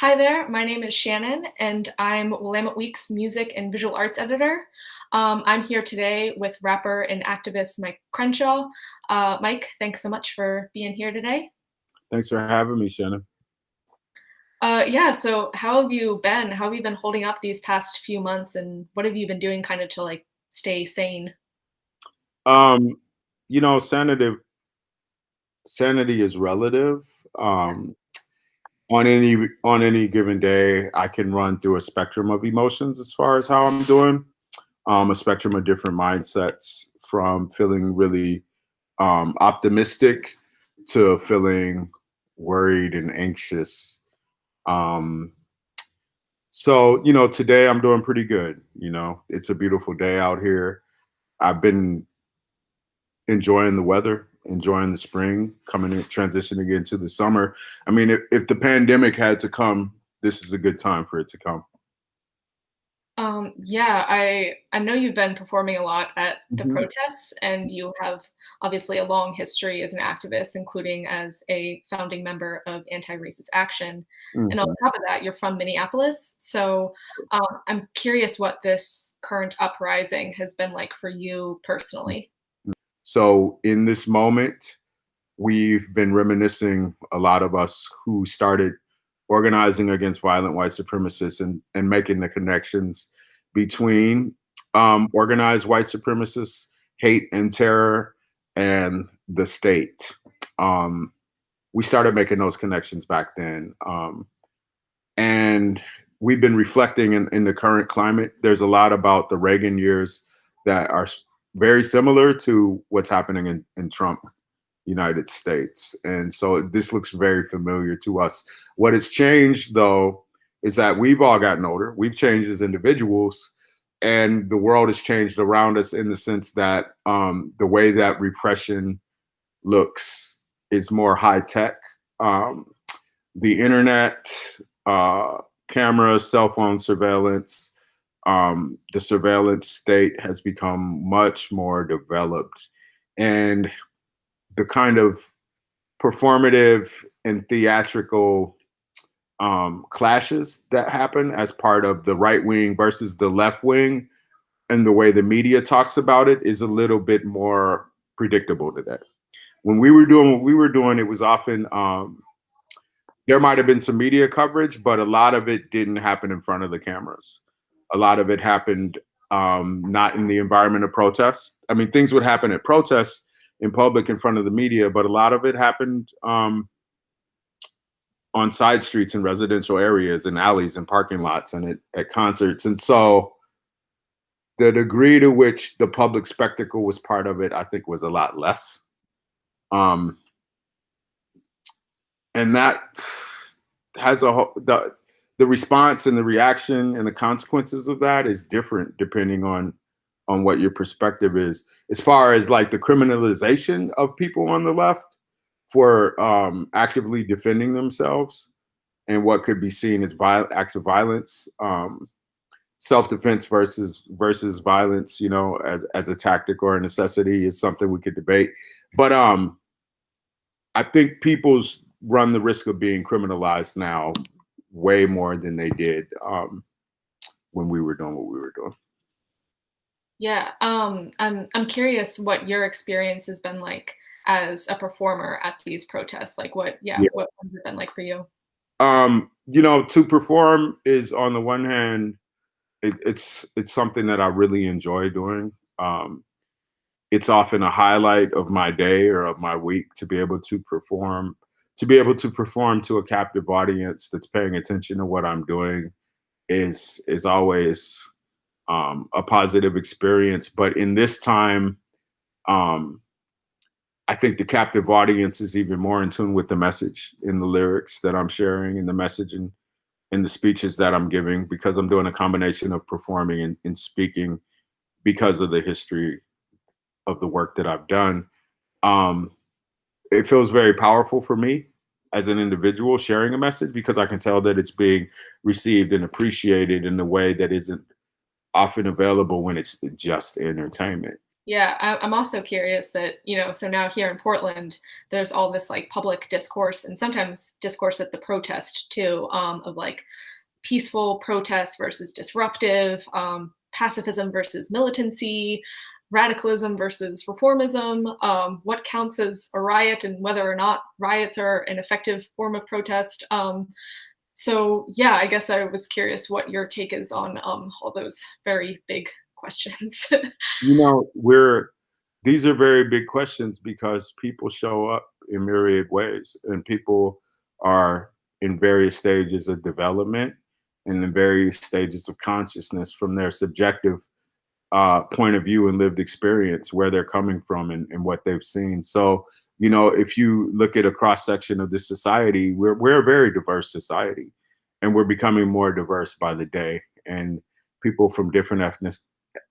Hi there, my name is Shannon, and I'm Willamette Week's music and visual arts editor. I'm here today with rapper and activist Mike Crenshaw. Mike, thanks so much for being here today. Thanks for having me, Shannon. Yeah, so how have you been? How have you been holding up these past few months, and what have you been doing kind of to like stay sane? Um, sanity is relative. Um, on any given day, I can run through a spectrum of emotions as far as how I'm doing. A spectrum of different mindsets, from feeling really optimistic to feeling worried and anxious. Um, so today I'm doing pretty good. It's a beautiful day out here. I've been enjoying the weather, enjoying the spring, coming in, transitioning into the summer. I mean, if the pandemic had to come, this is a good time for it to come. Yeah, I know you've been performing a lot at the Mhm. protests, and you have obviously a long history as an activist, including as a founding member of Anti-Racist Action. And on Mhm. top of that, you're from Minneapolis. So I'm curious what this current uprising has been like for you personally. So in this moment, we've been reminiscing, a lot of us who started organizing against violent white supremacists, and making the connections between organized white supremacists, hate and terror, and the state. Um, we started making those connections back then. And we've been reflecting in the current climate. There's a lot about the Reagan years that are very similar to what's happening in Trump United States. And so this looks very familiar to us. What has changed, though, is that we've all gotten older. We've changed as individuals, and the world has changed around us, in the sense that the way that repression looks is more high tech. Um, the internet, uh, cameras, cell phone surveillance, the surveillance state has become much more developed. And the kind of performative and theatrical clashes that happen as part of the right wing versus the left wing, and the way the media talks about it, is a little bit more predictable today. When we were doing what we were doing, it was often there might have been some media coverage, but a lot of it didn't happen in front of the cameras. A lot of it happened not in the environment of protest. I mean, things would happen at protests in public in front of the media, but a lot of it happened on side streets in residential areas and alleys and parking lots and at concerts. And so the degree to which the public spectacle was part of it, I think, was a lot less. Um, and that has the response and the reaction and the consequences of that is different depending on what your perspective is. As far as like the criminalization of people on the left for actively defending themselves, and what could be seen as acts of violence, self-defense versus violence, as a tactic or a necessity, is something we could debate. But I think people's run the risk of being criminalized now way more than they did when we were doing what we were doing. Yeah, I'm curious what your experience has been like as a performer at these protests. Like, Yeah. what has it been like for you? To perform is, on the one hand, it's something that I really enjoy doing. It's often a highlight of my day or of my week to be able to perform, to a captive audience that's paying attention to what I'm doing, is always a positive experience. But in this time, um, I think the captive audience is even more in tune with the message in the lyrics that I'm sharing, and the message in the speeches that I'm giving, because I'm doing a combination of performing and speaking because of the history of the work that I've done. Um, it feels very powerful for me as an individual sharing a message, because I can tell that it's being received and appreciated in a way that isn't often available when it's just entertainment. Yeah, I'm also curious that, so now here in Portland, there's all this like public discourse and sometimes discourse at the protest too, of like peaceful protest versus disruptive, pacifism versus militancy, radicalism versus reformism, what counts as a riot and whether or not riots are an effective form of protest. So yeah, I guess I was curious what your take is on all those very big questions. You know, we're these are very big questions because people show up in myriad ways and people are in various stages of development and in various stages of consciousness from their subjective point of view and lived experience, where they're coming from and what they've seen. So, if you look at a cross section of this society, we're a very diverse society, and we're becoming more diverse by the day. And people from different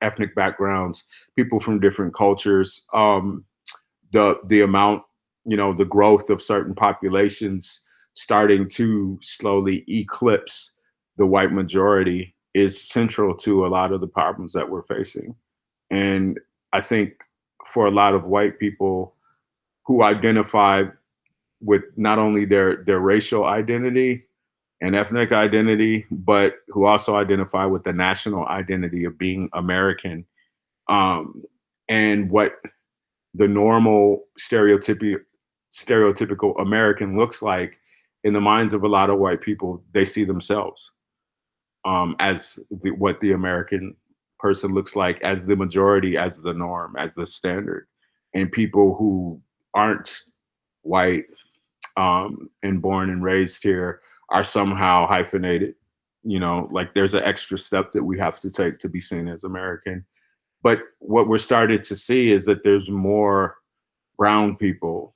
ethnic backgrounds, people from different cultures, the amount, the growth of certain populations starting to slowly eclipse the white majority is central to a lot of the problems that we're facing. And I think for a lot of white people who identify with not only their racial identity and ethnic identity, but who also identify with the national identity of being American, um, and what the normal stereotypical American looks like in the minds of a lot of white people, they see themselves as what the American person looks like, as the majority, as the norm, as the standard. And people who aren't white and born and raised here are somehow hyphenated. Like there's an extra step that we have to take to be seen as American. But what we're starting to see is that there's more brown people.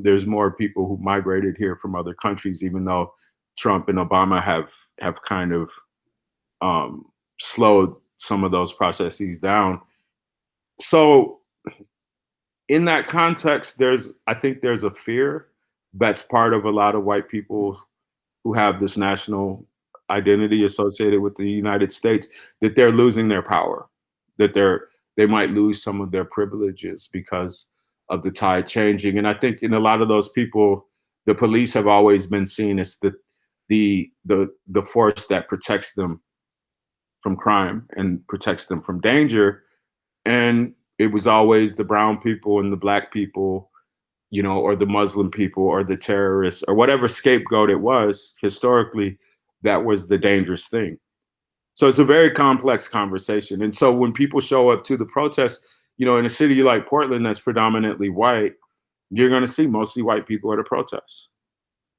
There's more people who migrated here from other countries, even though Trump and Obama have kind of um, slowed some of those processes down. So in that context, I think there's a fear that's part of a lot of white people who have this national identity associated with the United States, that they're losing their power, that they might lose some of their privileges because of the tide changing. And I think in a lot of those people, the police have always been seen as the force that protects them from crime and protects them from danger. And it was always the brown people and the black people, or the Muslim people or the terrorists or whatever scapegoat it was historically, that was the dangerous thing. So it's a very complex conversation. And so when people show up to the protest, in a city like Portland that's predominantly white, you're going to see mostly white people at a protest.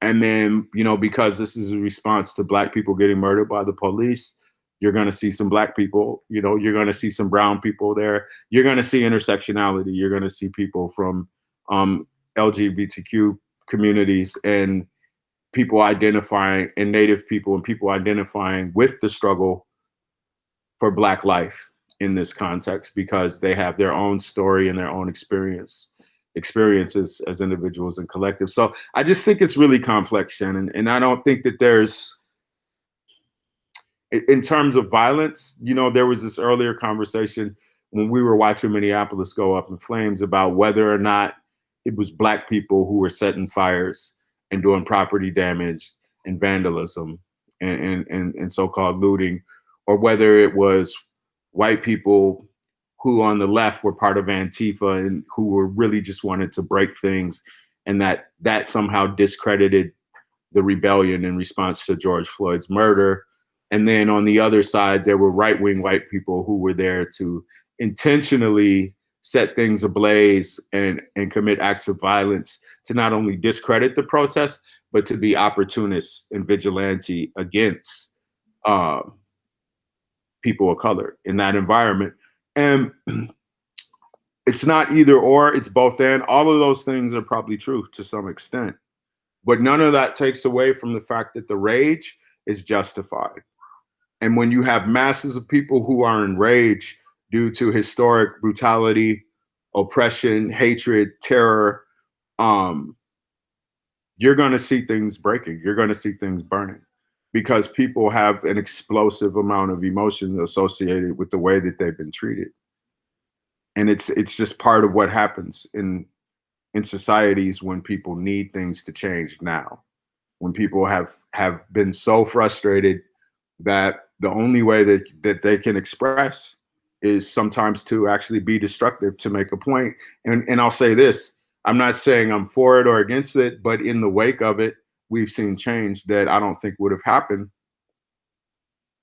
And then, because this is a response to black people getting murdered by the police, you're going to see some black people, you're going to see some brown people there. You're going to see intersectionality. You're going to see people from um, LGBTQ communities and people identifying and Native people and people identifying with the struggle for Black life in this context because they have their own story and their own experiences as individuals and collectives. So I just think it's really complex, Shannon. And I don't think that in terms of violence, there was this earlier conversation when we were watching Minneapolis go up in flames about whether or not it was Black people who were setting fires and doing property damage and vandalism and so-called looting, or whether it was white people who on the left were part of Antifa and who were really just wanted to break things, and that somehow discredited the rebellion in response to George Floyd's murder. And then on the other side, there were right-wing white people who were there to intentionally set things ablaze and commit acts of violence to not only discredit the protest, but to be opportunists and vigilante against uh, people of color in that environment. And it's not either or, it's both and. All of those things are probably true to some extent. But none of that takes away from the fact that the rage is justified. And when you have masses of people who are enraged due to historic brutality, oppression, hatred, terror, um, you're going to see things breaking. You're going to see things burning because people have an explosive amount of emotion associated with the way that they've been treated. And it's just part of what happens in societies when people need things to change now. When people have been so frustrated that the only way that they can express is sometimes to actually be destructive to make a point. And I'll say this, I'm not saying I'm for it or against it, but in the wake of it, we've seen change that I don't think would have happened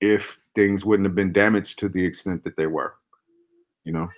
if things wouldn't have been damaged to the extent that they were, you know?